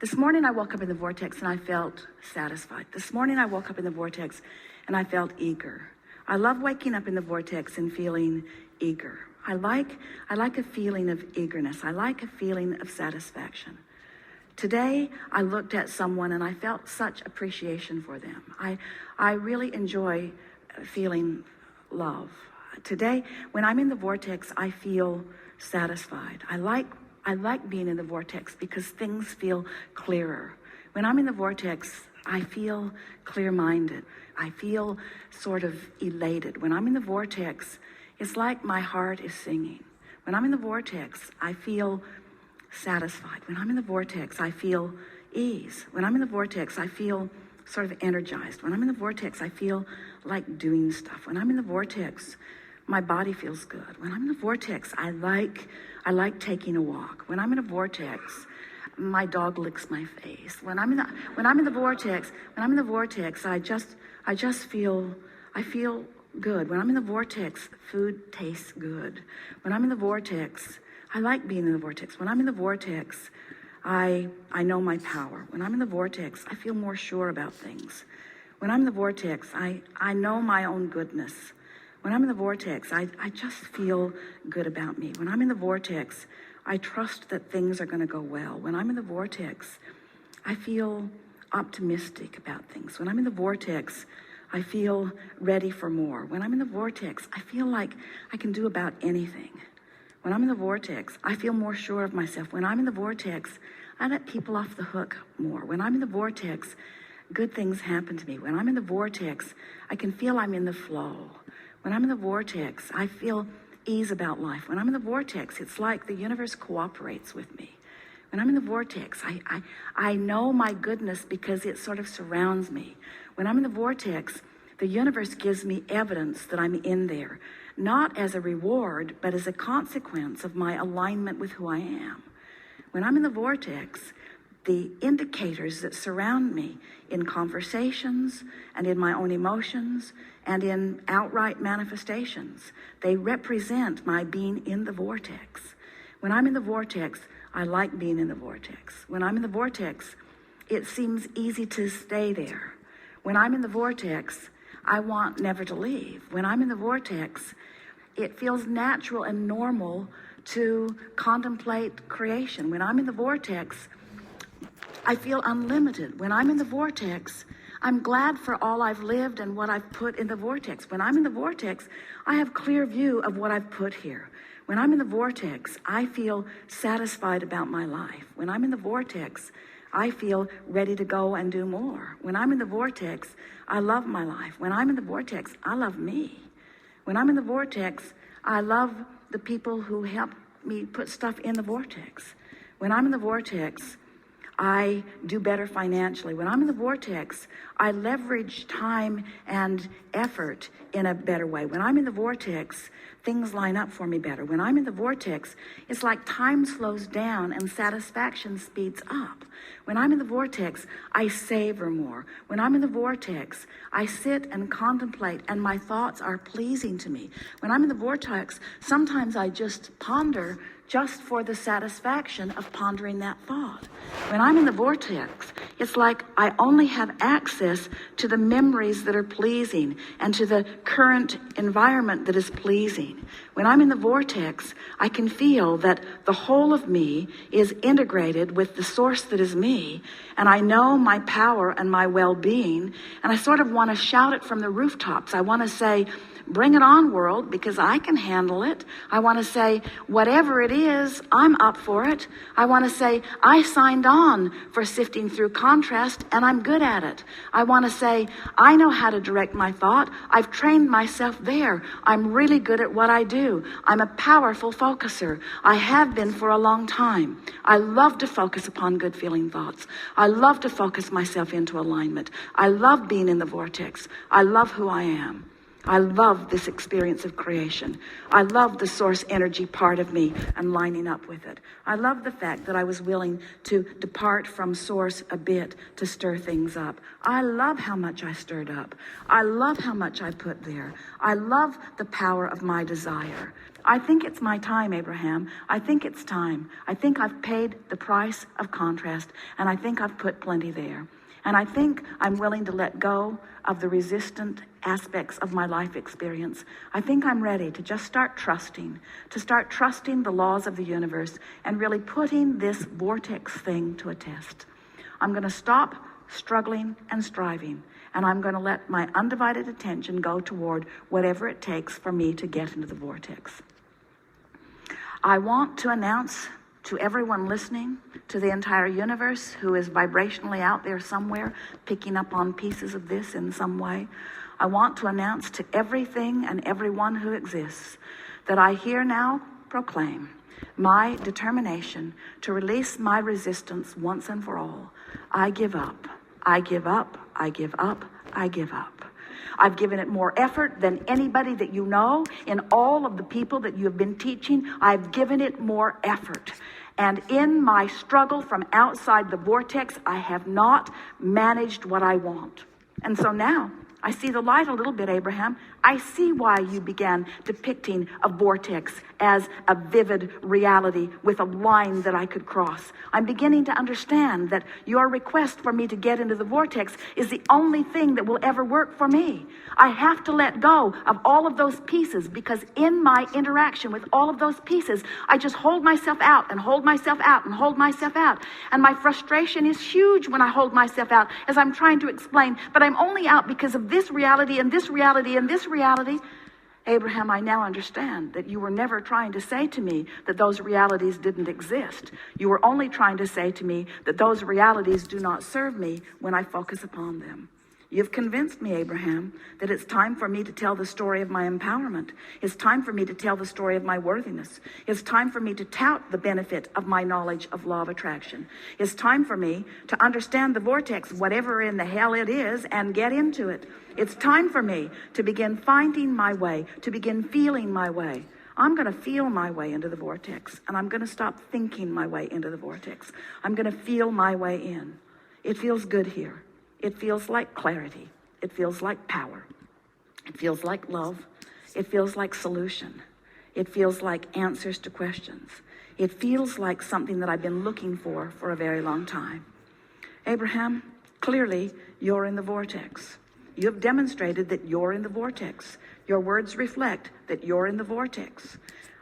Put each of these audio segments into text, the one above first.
This morning I woke up in the vortex and I felt satisfied. This morning I woke up in the vortex and I felt eager. I love waking up in the vortex and feeling eager. I like a feeling of eagerness. I like a feeling of satisfaction. Today, I looked at someone and I felt such appreciation for them. I really enjoy feeling love. Today, when I'm in the vortex, I feel satisfied. I like being in the vortex because things feel clearer. When I'm in the vortex, I feel clear-minded. I feel sort of elated. When I'm in the vortex, it's like my heart is singing. When I'm in the vortex, I feel satisfied. When I'm in the vortex, I feel ease. When I'm in the vortex, I feel sort of energized. When I'm in the vortex, I feel like doing stuff. When I'm in the vortex, my body feels good. When I'm in the vortex, I like taking a walk. When I'm in a vortex, my dog licks my face. When I'm in the vortex, I feel good. When I'm in the vortex, food tastes good. When I'm in the vortex, I like being in the vortex. When I'm in the vortex, I know my power. When I'm in the vortex, I feel more sure about things. When I'm in the vortex, I know my own goodness. When I'm in the vortex, I just feel good about me. When I'm in the vortex, I trust that things are going to go well. When I'm in the vortex, I feel optimistic about things. When I'm in the vortex, I feel ready for more. When I'm in the vortex, I feel like I can do about anything. When I'm in the vortex, I feel more sure of myself. When I'm in the vortex, I let people off the hook more. When I'm in the vortex, good things happen to me. When I'm in the vortex, I can feel I'm in the flow. When I'm in the vortex, I feel ease about life. When I'm in the vortex, it's like the universe cooperates with me. When I'm in the vortex, I know my goodness because it sort of surrounds me. When I'm in the vortex, the universe gives me evidence that I'm in there, not as a reward, but as a consequence of my alignment with who I am. When I'm in the vortex, the indicators that surround me in conversations and in my own emotions and in outright manifestations, they represent my being in the vortex. When I'm in the vortex, I like being in the vortex. When I'm in the vortex, it seems easy to stay there. When I'm in the vortex, I want never to leave. When I'm in the vortex, it feels natural and normal to contemplate creation. When I'm in the vortex, I feel unlimited. When I'm in the vortex, I'm glad for all I've lived and what I've put in the vortex. When I'm in the vortex, I have clear view of what I've put here. When I'm in the vortex, I feel satisfied about my life. When I'm in the vortex, I feel ready to go and do more. When I'm in the vortex, I love my life. When I'm in the vortex, I love me. When I'm in the vortex, I love the people who help me put stuff in the vortex. When I'm in the vortex, I do better financially. When I'm in the vortex, I leverage time and effort in a better way. When I'm in the vortex, things line up for me better. When I'm in the vortex, it's like time slows down and satisfaction speeds up. When I'm in the vortex, I savor more. When I'm in the vortex, I sit and contemplate and my thoughts are pleasing to me. When I'm in the vortex, sometimes I just ponder just for the satisfaction of pondering that thought. When I'm in the vortex, it's like I only have access to the memories that are pleasing and to the current environment that is pleasing. When I'm in the vortex, I can feel that the whole of me is integrated with the source that is me, and I know my power and my well-being, and I sort of want to shout it from the rooftops. I want to say, bring it on, world, because I can handle it. I want to say, whatever it is, I'm up for it. I want to say, I signed on for sifting through contrast, and I'm good at it. I want to say, I know how to direct my thought. I've trained myself there. I'm really good at what I do. I'm a powerful focuser. I have been for a long time. I love to focus upon good feeling thoughts. I love to focus myself into alignment. I love being in the vortex. I love who I am. I love this experience of creation. I love the source energy part of me and lining up with it. I love the fact that I was willing to depart from source a bit to stir things up. I love how much I stirred up. I love how much I put there. I love the power of my desire. I think it's my time, Abraham. I think it's time. I think I've paid the price of contrast, and I think I've put plenty there. And I think I'm willing to let go of the resistant aspects of my life experience. I think I'm ready to just start trusting the laws of the universe and really putting this vortex thing to a test. I'm going to stop struggling and striving, and I'm going to let my undivided attention go toward whatever it takes for me to get into the vortex. I want to announce to everyone listening, to the entire universe who is vibrationally out there somewhere, picking up on pieces of this in some way, I want to announce to everything and everyone who exists that I here now proclaim my determination to release my resistance once and for all. I give up. I give up. I give up. I give up. I've given it more effort than anybody that you know. In all of the people that you have been teaching, I've given it more effort. And in my struggle from outside the vortex, I have not managed what I want. And so now I see the light a little bit, Abraham. I see why you began depicting a vortex as a vivid reality with a line that I could cross. I'm beginning to understand that your request for me to get into the vortex is the only thing that will ever work for me. I have to let go of all of those pieces, because in my interaction with all of those pieces, I just hold myself out and hold myself out and hold myself out. And my frustration is huge when I hold myself out, as I'm trying to explain, but I'm only out because of this reality and this reality and this reality. Abraham, I now understand that you were never trying to say to me that those realities didn't exist. You were only trying to say to me that those realities do not serve me when I focus upon them. You've convinced me, Abraham, that it's time for me to tell the story of my empowerment. It's time for me to tell the story of my worthiness. It's time for me to tout the benefit of my knowledge of law of attraction. It's time for me to understand the vortex, whatever in the hell it is, and get into it. It's time for me to begin finding my way, to begin feeling my way. I'm going to feel my way into the vortex, and I'm going to stop thinking my way into the vortex. I'm going to feel my way in. It feels good here. It feels like clarity. It feels like power. It feels like love. It feels like solution. It feels like answers to questions. It feels like something that I've been looking for a very long time. Abraham, clearly you're in the vortex. You have demonstrated that you're in the vortex. Your words reflect that you're in the vortex.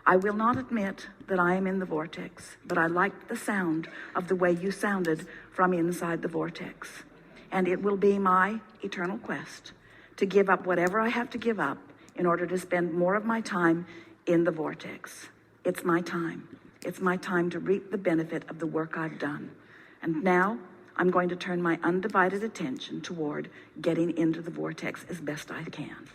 I will not admit that I am in the vortex, but I like the sound of the way you sounded from inside the vortex. And it will be my eternal quest to give up whatever I have to give up in order to spend more of my time in the vortex. It's my time. It's my time to reap the benefit of the work I've done. And now I'm going to turn my undivided attention toward getting into the vortex as best I can.